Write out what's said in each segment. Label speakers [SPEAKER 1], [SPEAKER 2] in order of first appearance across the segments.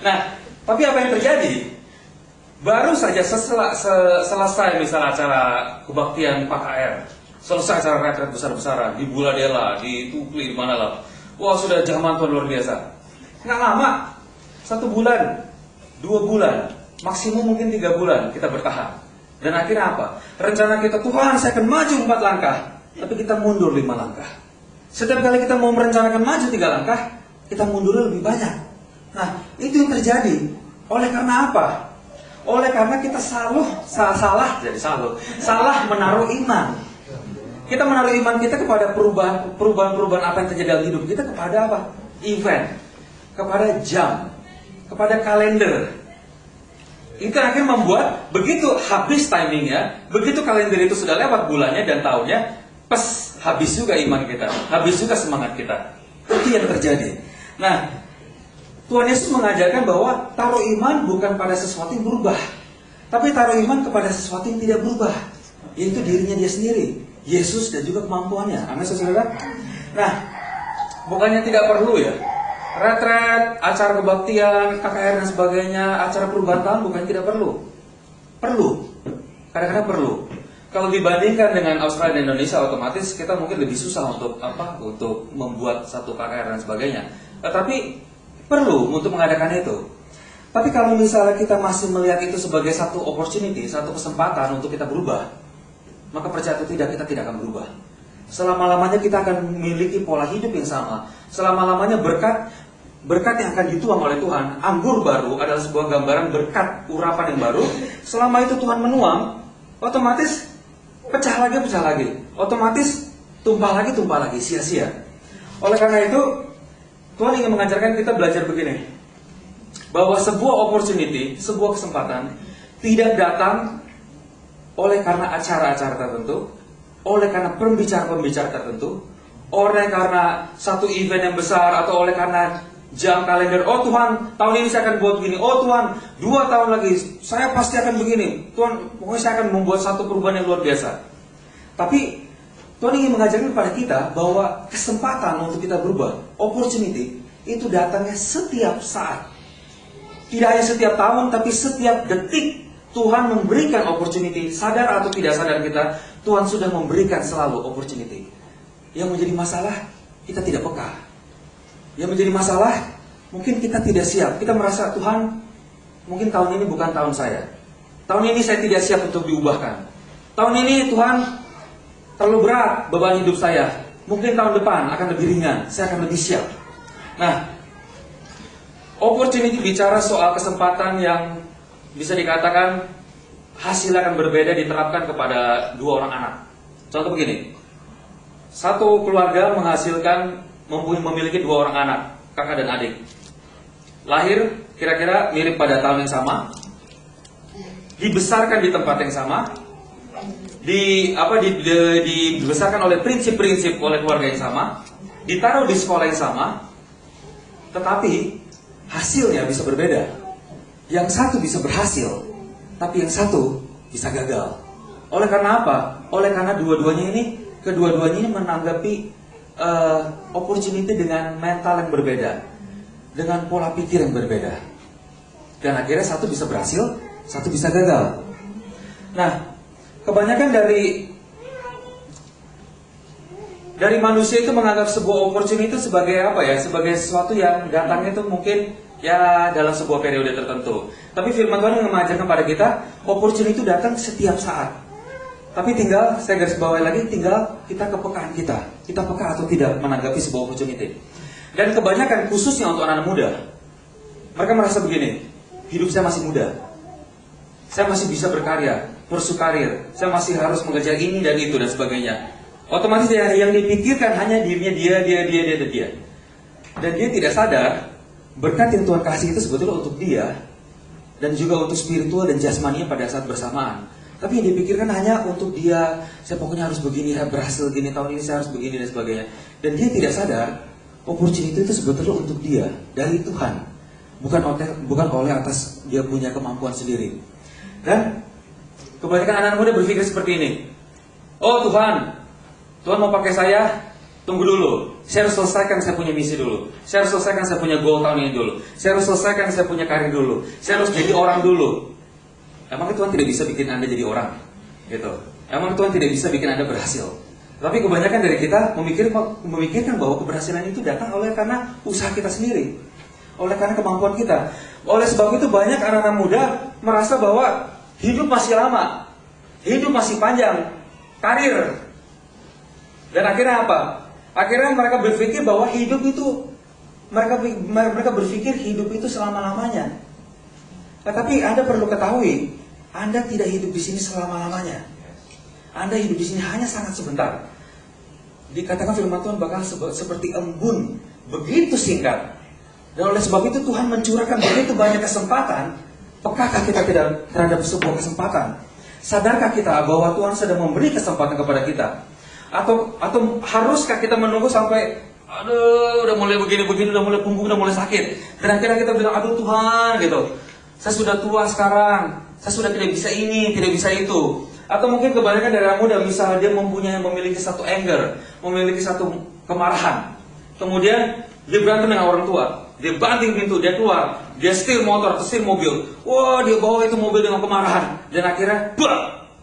[SPEAKER 1] Nah, tapi apa yang terjadi? Baru saja selesai misalnya acara kebaktian KKR, selesai acara retret besar-besaran di Buladela, di Tukli, di mana lah. Wah, sudah zaman Tuhan luar biasa. Nggak lama, 1 bulan, 2 bulan, maksimum mungkin 3 bulan kita bertahan. Dan akhirnya apa? Rencana kita, Tuhan saya akan maju 4 langkah, tapi kita mundur 5 langkah. Setiap kali kita mau merencanakan maju 3 langkah, kita mundur lebih banyak. Nah, itu yang terjadi. Oleh karena apa? Oleh karena kita salah menaruh iman. Kita menaruh iman kita kepada perubahan apa yang terjadi dalam hidup kita kepada apa? Event, kepada jam, kepada kalender. Itu akhirnya membuat begitu habis timingnya, begitu kalender itu sudah lewat bulannya dan tahunnya, habis juga iman kita, habis juga semangat kita. Itu yang terjadi. Nah, Tuhan Yesus mengajarkan bahwa taruh iman bukan pada sesuatu yang berubah, tapi taruh iman kepada sesuatu yang tidak berubah, yaitu dirinya dia sendiri, Yesus dan juga kemampuannya. Amin, saudara. Nah, bukannya tidak perlu ya, retret, acara kebaktian, KKR dan sebagainya, acara perubahan tahun, bukannya tidak perlu. Perlu, kadang-kadang perlu. Kalau dibandingkan dengan Australia dan Indonesia, otomatis kita mungkin lebih susah untuk membuat satu KKR dan sebagainya. Tetapi perlu untuk mengadakan itu. Tapi kalau misalnya kita masih melihat itu sebagai satu opportunity, satu kesempatan untuk kita berubah, maka percaya atau tidak, kita tidak akan berubah. Selama-lamanya kita akan memiliki pola hidup yang sama. Selama-lamanya berkat yang akan dituang oleh Tuhan. Anggur baru adalah sebuah gambaran berkat urapan yang baru. Selama itu Tuhan menuang, otomatis pecah lagi. Otomatis tumpah lagi, sia-sia. Oleh karena itu, Tuhan ingin mengajarkan kita belajar begini, bahwa sebuah opportunity, sebuah kesempatan tidak datang oleh karena acara-acara tertentu, oleh karena pembicara-pembicara tertentu, oleh karena satu event yang besar, atau oleh karena jam kalender. Oh Tuhan, tahun ini saya akan buat begini. Oh Tuhan, 2 tahun lagi saya pasti akan begini. Tuhan, pokoknya saya akan membuat satu perubahan yang luar biasa. Tapi Tuhan ingin mengajarkan kepada kita bahwa kesempatan untuk kita berubah, opportunity, itu datangnya setiap saat. Tidak hanya setiap tahun, tapi setiap detik Tuhan memberikan opportunity. Sadar atau tidak sadar kita, Tuhan sudah memberikan selalu opportunity. Yang menjadi masalah, kita tidak peka. Yang menjadi masalah, mungkin kita tidak siap. Kita merasa, Tuhan, mungkin tahun ini bukan tahun saya. Tahun ini saya tidak siap untuk diubahkan. Tahun ini Tuhan, terlalu berat beban hidup saya. Mungkin tahun depan akan lebih ringan, saya akan lebih siap. Nah, opportunity bicara soal kesempatan yang bisa dikatakan hasilnya akan berbeda diterapkan kepada 2 orang anak. Contoh begini, satu keluarga memiliki 2 orang anak, kakak dan adik. Lahir kira-kira mirip pada tahun yang sama, dibesarkan di tempat yang sama, dibesarkan oleh prinsip-prinsip oleh keluarga yang sama, ditaruh di sekolah yang sama, tetapi hasilnya bisa berbeda. Yang satu bisa berhasil, tapi yang satu bisa gagal. Oleh karena apa? Oleh karena kedua-duanya ini menanggapi opportunity dengan mental yang berbeda, dengan pola pikir yang berbeda. Dan akhirnya satu bisa berhasil, satu bisa gagal. Nah, kebanyakan dari manusia itu menganggap sebuah opportunity itu sebagai apa ya? Sebagai sesuatu yang datangnya itu mungkin ya dalam sebuah periode tertentu. Tapi firman Tuhan yang mengajarkan kepada kita, opportunity itu datang setiap saat. Tapi tinggal, saya garis bawahi lagi, tinggal kita kepekaan kita. Kita peka atau tidak menanggapi sebuah opportunity. Dan kebanyakan khususnya untuk anak-anak muda, mereka merasa begini, hidup saya masih muda. Saya masih bisa berkarya, pursue karir. Saya masih harus mengerjakan ini dan itu dan sebagainya. Otomatis yang dipikirkan hanya dirinya dia. Dan dia tidak sadar berkat yang Tuhan kasih itu sebetulnya untuk dia dan juga untuk spiritual dan jasmaninya pada saat bersamaan. Tapi yang dipikirkan hanya untuk dia, saya pokoknya harus begini, saya berhasil gini, tahun ini saya harus begini dan sebagainya. Dan dia tidak sadar opportunity itu sebetulnya untuk dia dari Tuhan, bukan oleh atas dia punya kemampuan sendiri. Dan kebanyakan anak muda berpikir seperti ini. Oh Tuhan mau pakai saya Tunggu dulu, saya harus selesaikan saya punya misi dulu. Saya harus selesaikan saya punya goal tahun ini dulu. Saya harus selesaikan saya punya karir dulu. Saya harus jadi orang dulu. Emang Tuhan tidak bisa bikin Anda jadi orang? Gitu. Emang Tuhan tidak bisa bikin Anda berhasil? Tapi kebanyakan dari kita memikirkan bahwa keberhasilan itu datang oleh karena usaha kita sendiri. Oleh karena kemampuan kita. Oleh sebab itu banyak anak-anak muda merasa bahwa hidup masih lama. Hidup masih panjang. Karir. Dan akhirnya apa? Akhirnya mereka berpikir bahwa hidup itu, mereka berpikir hidup itu selama-lamanya. Tetapi Anda perlu ketahui, Anda tidak hidup di sini selama-lamanya. Anda hidup di sini hanya sangat sebentar. Dikatakan firman Tuhan bakal seperti embun, begitu singkat. Dan oleh sebab itu Tuhan mencurahkan begitu banyak kesempatan. Pekakah kita tidak terhadap sebuah kesempatan? Sadarkah kita bahwa Tuhan sedang memberi kesempatan kepada kita? Atau haruskah kita menunggu sampai aduh udah mulai begini-begini, udah mulai punggung, udah mulai sakit, dan akhirnya kita bilang aduh Tuhan gitu, saya sudah tua sekarang, saya sudah tidak bisa ini, tidak bisa itu. Atau mungkin kebanyakan dari anak muda, misalnya dia memiliki satu anger, memiliki satu kemarahan, kemudian dia berantem dengan orang tua, dia banting pintu, dia keluar, dia setir motor, setir mobil, wah dia bawa itu mobil dengan kemarahan, dan akhirnya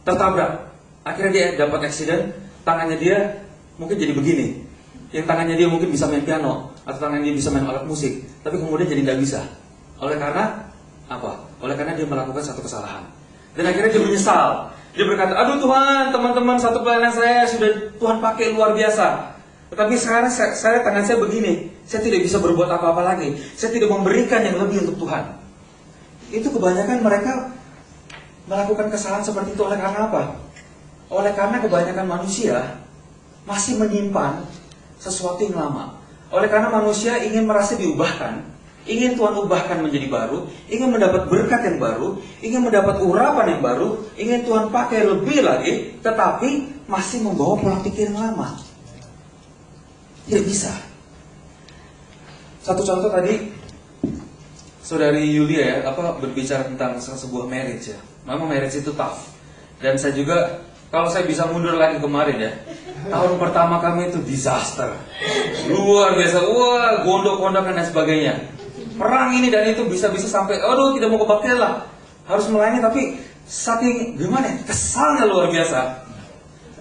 [SPEAKER 1] tertabrak, akhirnya dia dapat accident. Tangannya dia mungkin jadi begini. Yang tangannya dia mungkin bisa main piano, atau tangannya dia bisa main alat musik, tapi kemudian jadi tidak bisa. Oleh karena apa? Oleh karena dia melakukan satu kesalahan. Dan akhirnya dia menyesal. Dia berkata, aduh Tuhan, teman-teman satu pelayanan saya sudah Tuhan pakai luar biasa. Tetapi sekarang tangan saya begini. Saya tidak bisa berbuat apa-apa lagi. Saya tidak memberikan yang lebih untuk Tuhan. Itu kebanyakan mereka melakukan kesalahan seperti itu oleh karena apa? Oleh karena kebanyakan manusia masih menyimpan sesuatu yang lama. Oleh karena manusia ingin merasa diubahkan, ingin Tuhan ubahkan menjadi baru, ingin mendapat berkat yang baru, ingin mendapat urapan yang baru, ingin Tuhan pakai lebih lagi, tetapi masih membawa pola pikir yang lama. Tidak bisa. Satu contoh tadi, Saudari Yulia ya, berbicara tentang sebuah marriage ya. Memang marriage itu tough. Dan saya juga, kalau saya bisa mundur lagi kemarin ya, tahun pertama kami itu disaster, luar biasa, wah gondok-gondokan dan sebagainya. Perang ini dan itu bisa-bisa sampai, aduh tidak mau kebaktian lah, harus melayani, tapi saking gimana, kesalnya luar biasa.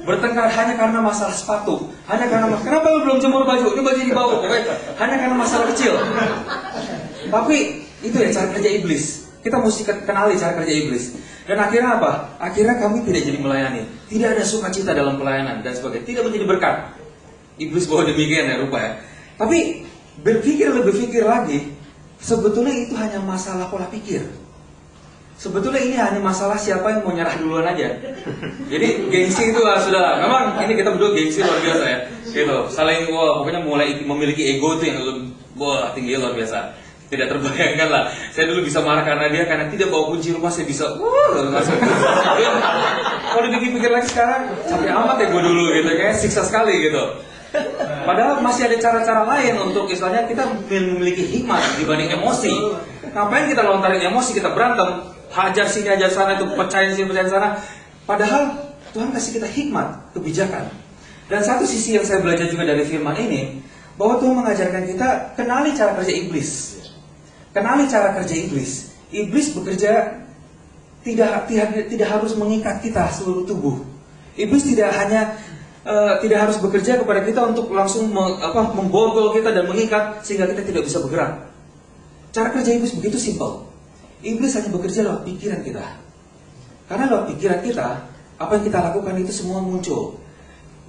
[SPEAKER 1] Bertengkar hanya karena masalah sepatu, hanya karena kenapa lu belum jemur baju, ini baju dibawa, hanya karena masalah kecil. Tapi itu ya cara kerja iblis. Kita mesti kenali cara kerja iblis. Dan akhirnya apa? Akhirnya kami tidak jadi melayani. Tidak ada sukacita dalam pelayanan dan sebagainya. Tidak menjadi berkat. Iblis bawa demikian ya rupa ya. Tapi lebih pikir lagi, sebetulnya itu hanya masalah pola pikir. Sebetulnya ini hanya masalah siapa yang mau nyerah duluan aja. Jadi gengsi itu sudah. Memang ini kita berdua gengsi luar biasa ya. Gitu. Saling pokoknya mulai memiliki ego itu yang tinggi luar biasa. Tidak terbayangkan lah. Saya dulu bisa marah karena dia, karena tidak bawa kunci rumah, saya bisa langsung. Kalau dipikir lagi sekarang, capek amat ya gue dulu gitu, kayak siksa sekali gitu. Padahal masih ada cara-cara lain untuk istilahnya kita memiliki hikmat dibanding emosi. Ngapain kita lontarin emosi, kita berantem, hajar sini hajar sana, itu pecahin sini pecahin sana. Padahal Tuhan kasih kita hikmat, kebijakan. Dan satu sisi yang saya belajar juga dari firman ini, bahwa Tuhan mengajarkan kita kenali cara kerja iblis. Kenali cara kerja iblis. Iblis bekerja tidak harus mengikat kita seluruh tubuh. Iblis tidak harus bekerja kepada kita untuk langsung memborgol kita dan mengikat sehingga kita tidak bisa bergerak. Cara kerja iblis begitu simpel. Iblis hanya bekerja lewat pikiran kita. Karena lewat pikiran kita, apa yang kita lakukan itu semua muncul.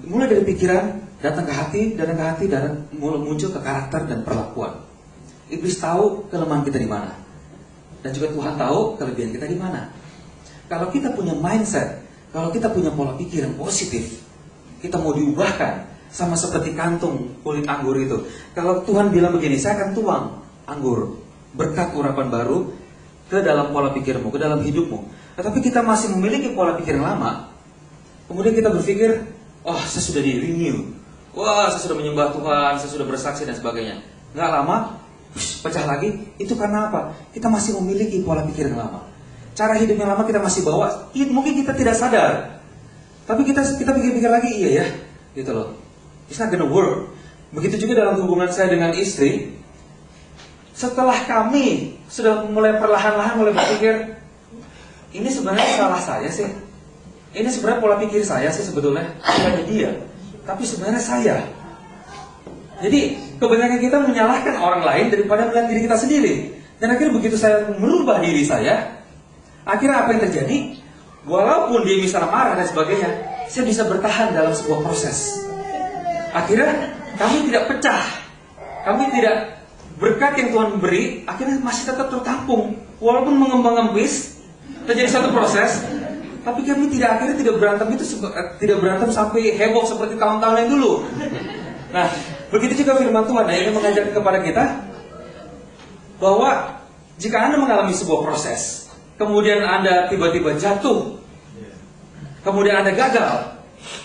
[SPEAKER 1] Mulai dari pikiran, datang ke hati, dan muncul ke karakter dan perlakuan. Iblis tahu kelemahan kita di mana, dan juga Tuhan tahu kelebihan kita di mana. Kalau kita punya mindset, kalau kita punya pola pikir yang positif, kita mau diubahkan sama seperti kantung kulit anggur itu. Kalau Tuhan bilang begini, saya akan tuang anggur, berkat urapan baru ke dalam pola pikirmu, ke dalam hidupmu. Tetapi kita masih memiliki pola pikir yang lama. Kemudian kita berpikir, oh saya sudah di renew, wah saya sudah menyembah Tuhan, saya sudah bersaksi dan sebagainya. Nggak lama, pecah lagi. Itu karena apa? Kita masih memiliki pola pikir yang lama. Cara hidup yang lama kita masih bawa. Mungkin kita tidak sadar, tapi kita pikir-pikir lagi, iya ya, gitu loh. It's not gonna work. Begitu juga dalam hubungan saya dengan istri. Setelah kami sudah mulai perlahan-lahan mulai berpikir, ini sebenarnya salah saya sih. Ini sebenarnya pola pikir saya sih sebetulnya, bukan dia. Tapi sebenarnya saya. Jadi kebanyakan kita menyalahkan orang lain daripada melihat diri kita sendiri. Dan akhirnya begitu saya merubah diri saya, akhirnya apa yang terjadi? Walaupun dia misalnya marah dan sebagainya, saya bisa bertahan dalam sebuah proses. Akhirnya kami tidak pecah, kami tidak berkat yang Tuhan beri, akhirnya masih tetap tertampung. Walaupun mengembang-embis, terjadi satu proses, tapi kami akhirnya tidak berantem tidak berantem sampai heboh seperti tahun-tahun yang dulu. Nah, begitu juga firman Tuhan yang mengajak kepada kita bahwa jika Anda mengalami sebuah proses, kemudian Anda tiba-tiba jatuh, kemudian Anda gagal,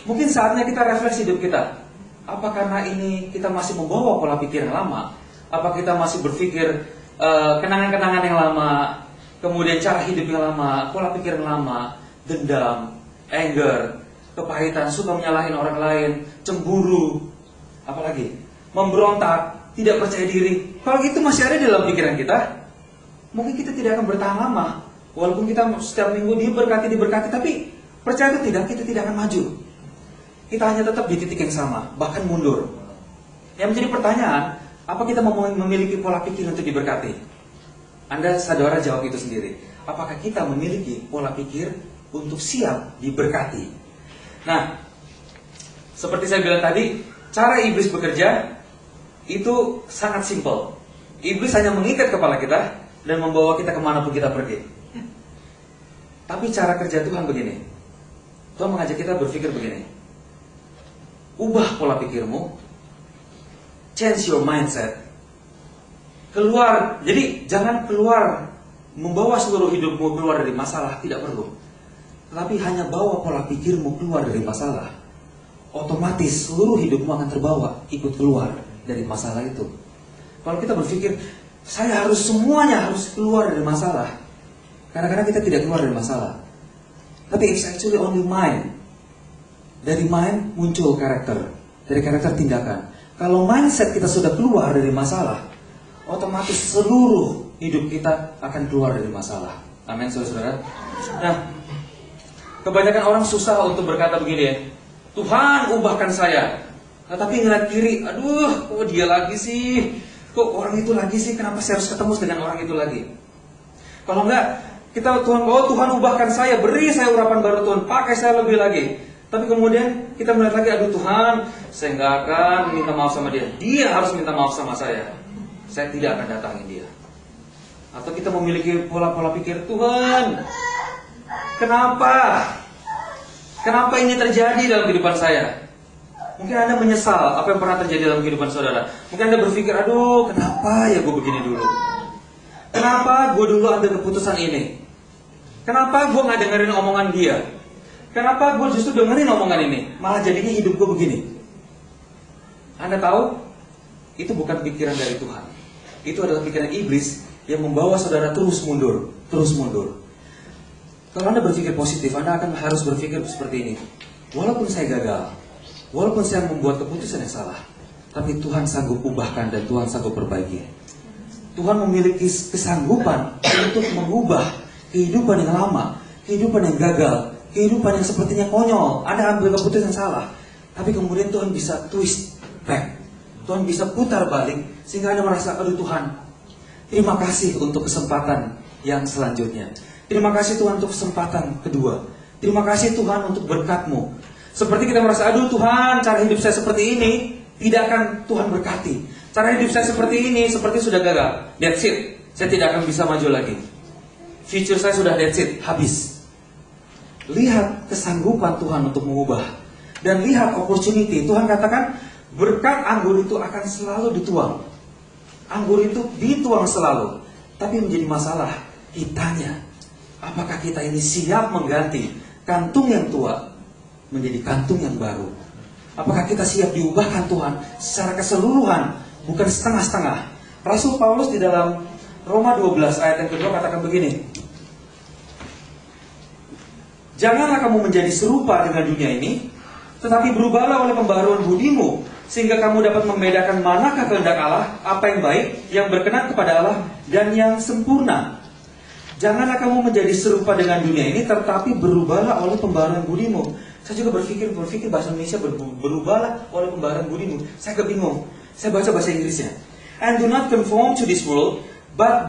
[SPEAKER 1] mungkin saatnya kita refleksi hidup kita. Apa karena ini kita masih membawa pola pikir yang lama? Apa kita masih berpikir kenangan-kenangan yang lama, kemudian cara hidup yang lama, pola pikir yang lama, dendam, anger, kepahitan, suka menyalahin orang lain, cemburu, apalagi memberontak, tidak percaya diri. Kalau itu masih ada dalam pikiran kita, mungkin kita tidak akan bertahan lama. Walaupun kita setiap minggu diberkati, tapi percaya atau tidak, kita tidak akan maju. Kita hanya tetap di titik yang sama, bahkan mundur. Yang menjadi pertanyaan, apa kita memiliki pola pikir untuk diberkati? Anda saudara jawab itu sendiri. Apakah kita memiliki pola pikir untuk siap diberkati? Nah, seperti saya bilang tadi, cara iblis bekerja itu sangat simpel. Iblis hanya mengikat kepala kita dan membawa kita kemanapun kita pergi. Tapi cara kerja Tuhan begini. Tuhan mengajak kita berpikir begini. Ubah pola pikirmu, change your mindset. Keluar, jadi jangan keluar membawa seluruh hidupmu keluar dari masalah, tidak perlu. Tetapi hanya bawa pola pikirmu keluar dari masalah. Otomatis seluruh hidupmu akan terbawa ikut keluar dari masalah itu. Kalau kita berpikir, saya semuanya harus keluar dari masalah, kadang-kadang kita tidak keluar dari masalah. Tapi it's actually only mind. Dari mind muncul karakter, dari karakter tindakan. Kalau mindset kita sudah keluar dari masalah, otomatis seluruh hidup kita akan keluar dari masalah. Amin, saudara-saudara. Nah, kebanyakan orang susah untuk berkata begini ya, Tuhan ubahkan saya. Nah, tapi ngeliat kiri, aduh, kok dia lagi sih? Kok orang itu lagi sih? Kenapa saya harus ketemu dengan orang itu lagi? Kalau enggak, Tuhan ubahkan saya, beri saya urapan baru Tuhan, pakai saya lebih lagi. Tapi kemudian kita melihat lagi, aduh Tuhan, saya nggak akan minta maaf sama dia. Dia harus minta maaf sama saya. Saya tidak akan datangin dia. Atau kita memiliki pola-pola pikir, Tuhan, kenapa ini terjadi dalam kehidupan saya? Mungkin Anda menyesal apa yang pernah terjadi dalam kehidupan saudara. Mungkin Anda berpikir, aduh kenapa ya gue begini dulu? Kenapa gue dulu ambil keputusan ini? Kenapa gue nggak dengerin omongan dia? Kenapa gue justru dengerin omongan ini? Malah jadinya hidup gue begini. Anda tahu, itu bukan pikiran dari Tuhan. Itu adalah pikiran iblis yang membawa saudara terus mundur. Kalau Anda berpikir positif, Anda akan harus berpikir seperti ini. Walaupun saya gagal, walaupun saya membuat keputusan yang salah, tapi Tuhan sanggup ubahkan dan Tuhan sanggup perbaiki. Tuhan memiliki kesanggupan untuk mengubah kehidupan yang lama, kehidupan yang gagal, kehidupan yang sepertinya konyol. Anda ambil keputusan yang salah, tapi kemudian Tuhan bisa twist back. Tuhan bisa putar balik sehingga Anda merasa, aduh Tuhan, terima kasih untuk kesempatan yang selanjutnya. Terima kasih Tuhan untuk kesempatan kedua. Terima kasih Tuhan untuk berkat-Mu. Seperti kita merasa, aduh Tuhan, cara hidup saya seperti ini tidak akan Tuhan berkati. Cara hidup saya seperti ini, seperti sudah gagal. That's it. Saya tidak akan bisa maju lagi. Future saya sudah that's it, habis. Lihat kesanggupan Tuhan untuk mengubah. Dan lihat opportunity. Tuhan katakan, berkat anggur itu akan selalu dituang. Anggur itu dituang selalu. Tapi menjadi masalah kitanya. Apakah kita ini siap mengganti kantung yang tua menjadi kantung yang baru? Apakah kita siap diubahkan Tuhan secara keseluruhan, bukan setengah-setengah? Rasul Paulus di dalam Roma 12 ayat yang kedua katakan begini. Janganlah kamu menjadi serupa dengan dunia ini, tetapi berubahlah oleh pembaharuan budimu, sehingga kamu dapat membedakan manakah kehendak Allah, apa yang baik, yang berkenan kepada Allah, dan yang sempurna. Janganlah kamu menjadi serupa dengan dunia ini, tetapi berubahlah oleh pembaharuan budimu. Saya juga berpikir bahasa Indonesia berubahlah oleh pembaharuan budimu. Saya kebingung. Saya baca bahasa Inggrisnya. And do not conform to this world, but